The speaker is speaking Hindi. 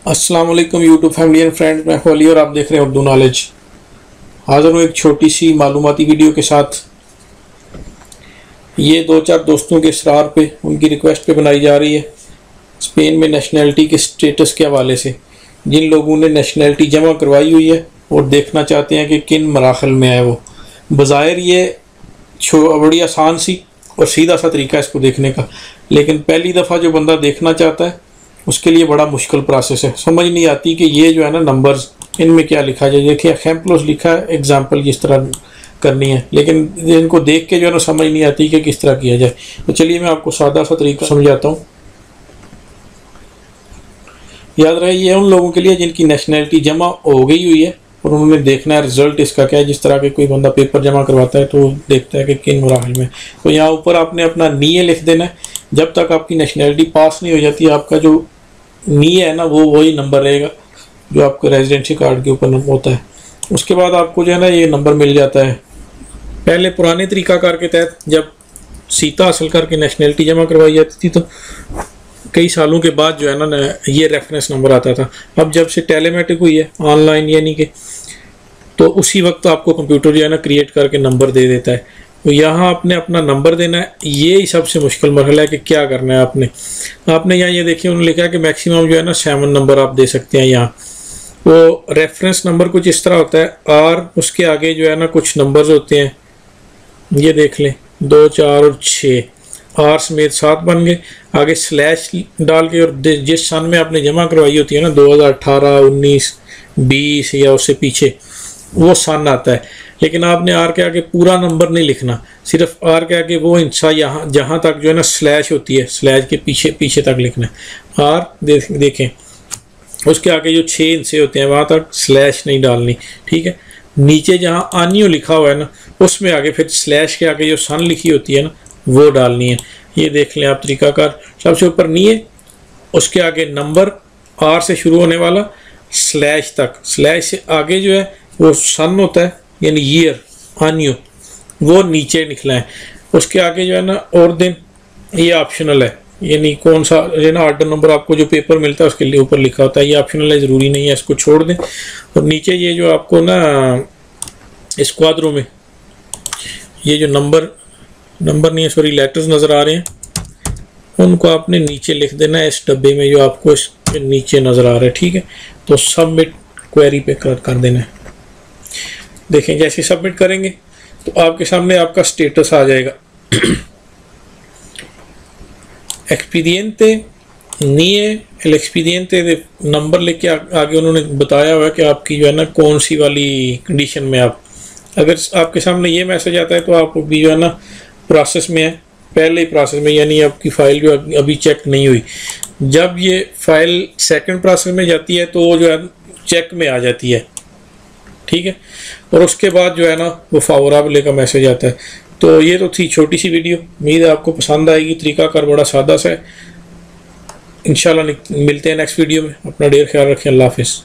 अस्सलाम वालेकुम यूट्यूब फैमिली एंड फ्रेंड्स, मैं फौली और आप देख रहे हैं उर्दू नॉलेज। हाज़िर हूँ एक छोटी सी मालूमाती वीडियो के साथ। ये दो चार दोस्तों के इसरार पे, उनकी रिक्वेस्ट पे बनाई जा रही है। स्पेन में नेशनैलिटी के स्टेटस के हवाले से जिन लोगों ने नेशनैलिटी जमा करवाई हुई है और देखना चाहते हैं कि किन मराहल में है वो। बज़ाहिर ये बड़ी आसान सी और सीधा सा तरीका है इसको देखने का, लेकिन पहली दफ़ा जो बंदा देखना चाहता है उसके लिए बड़ा मुश्किल प्रोसेस है। समझ नहीं आती कि ये जो है ना नंबर्स, इनमें क्या लिखा जाए। देखिए एग्जाम्पल्स लिखा है, एग्जाम्पल किस तरह करनी है, लेकिन इनको देख के जो है ना समझ नहीं आती कि किस तरह किया जाए। तो चलिए मैं आपको सादा सा तरीका समझाता हूँ। याद रहे ये उन लोगों के लिए जिनकी नेशनैलिटी जमा हो गई हुई है और उन्होंने देखना है रिजल्ट इसका क्या है। जिस तरह के कोई बंदा पेपर जमा करवाता है तो देखता है कि किन मराहल में। तो यहाँ ऊपर आपने अपना नीए लिख देना है। जब तक आपकी नेशनैलिटी पास नहीं हो जाती, आपका जो नीए है ना वो वही नंबर रहेगा जो आपके रेजिडेंसी कार्ड के ऊपर होता है। उसके बाद आपको जो है ना ये नंबर मिल जाता है। पहले पुराने तरीकाकार के तहत जब सीता हासिल करके नेशनैलिटी जमा करवाई जाती थी तो कई सालों के बाद जो है ना ये रेफरेंस नंबर आता था। अब जब से टेलीमेट्रिक हुई है ऑनलाइन, यानी कि तो उसी वक्त आपको कंप्यूटर जो है ना क्रिएट करके नंबर दे देता है। तो यहाँ आपने अपना नंबर देना है। ये ही सबसे मुश्किल मरहला है कि क्या करना है आपने यहाँ ये देखिए उन्होंने लिखा है कि मैक्सिमम जो है ना 7 नंबर आप दे सकते हैं। यहाँ वो रेफरेंस नंबर कुछ इस तरह होता है, और उसके आगे जो है ना कुछ नंबर्स होते हैं, ये देख लें 2, 4 और 6, आर समेत 7 बन गए। आगे स्लैश डाल के और जिस सन में आपने जमा करवाई होती है ना 2018, 19, 20 या उससे पीछे वो सन आता है। लेकिन आपने आर के आगे पूरा नंबर नहीं लिखना, सिर्फ आर के आगे वो हिस्सा यहाँ जहाँ तक जो है ना स्लैश होती है, स्लैश के पीछे तक लिखना है। आर देखें उसके आगे जो 6 हिस्से होते हैं वहाँ तक स्लैश नहीं डालनी, ठीक है। नीचे जहाँ आनियो लिखा हुआ है ना उसमें आगे फिर स्लैश के आगे जो सन लिखी होती है ना वो डालनी है। ये देख लें आप तरीकाकार। सबसे ऊपर नीए, उसके आगे नंबर आर से शुरू होने वाला स्लैश तक, स्लैश से आगे जो है वो सन होता है यानी ईयर, आनियो, वो नीचे निकला है। उसके आगे जो है ना और दिन, ये ऑप्शनल है, यानी कौन सा जो ना ऑर्डर नंबर आपको जो पेपर मिलता है उसके लिए ऊपर लिखा होता है। ये ऑप्शनल है, ज़रूरी नहीं है, इसको छोड़ दें। और नीचे ये जो आपको ना इस क्वाद्रो में ये जो नंबर नहीं है, सॉरी लेटर्स नज़र आ रहे हैं, उनको आपने नीचे लिख देना है इस डब्बे में जो आपको इस नीचे नज़र आ रहा है, ठीक है। तो सबमिट क्वेरी पे कर देना है। देखें जैसे सबमिट करेंगे तो आपके सामने आपका स्टेटस आ जाएगा। एक्सपीडिएंटे नीए एल एक्सपीडिएंटे नंबर लेके आगे उन्होंने बताया हुआ है कि आपकी जो है ना कौन सी वाली कंडीशन में आप, अगर आपके सामने ये मैसेज आता है तो आप भी जो है ना प्रोसेस में है, पहले ही प्रोसेस में, यानी आपकी फ़ाइल जो अभी चेक नहीं हुई। जब ये फाइल सेकंड प्रोसेस में जाती है तो वो जो है चेक में आ जाती है, ठीक है। और उसके बाद जो है ना वो फेवरेबल का मैसेज आता है। तो ये तो थी छोटी सी वीडियो, उम्मीद है आपको पसंद आएगी। तरीकाकार बड़ा सादा सा है। इंशाल्लाह मिलते हैं नेक्स्ट वीडियो में। अपना ढेर ख्याल रखें। अल्लाह हाफिज़।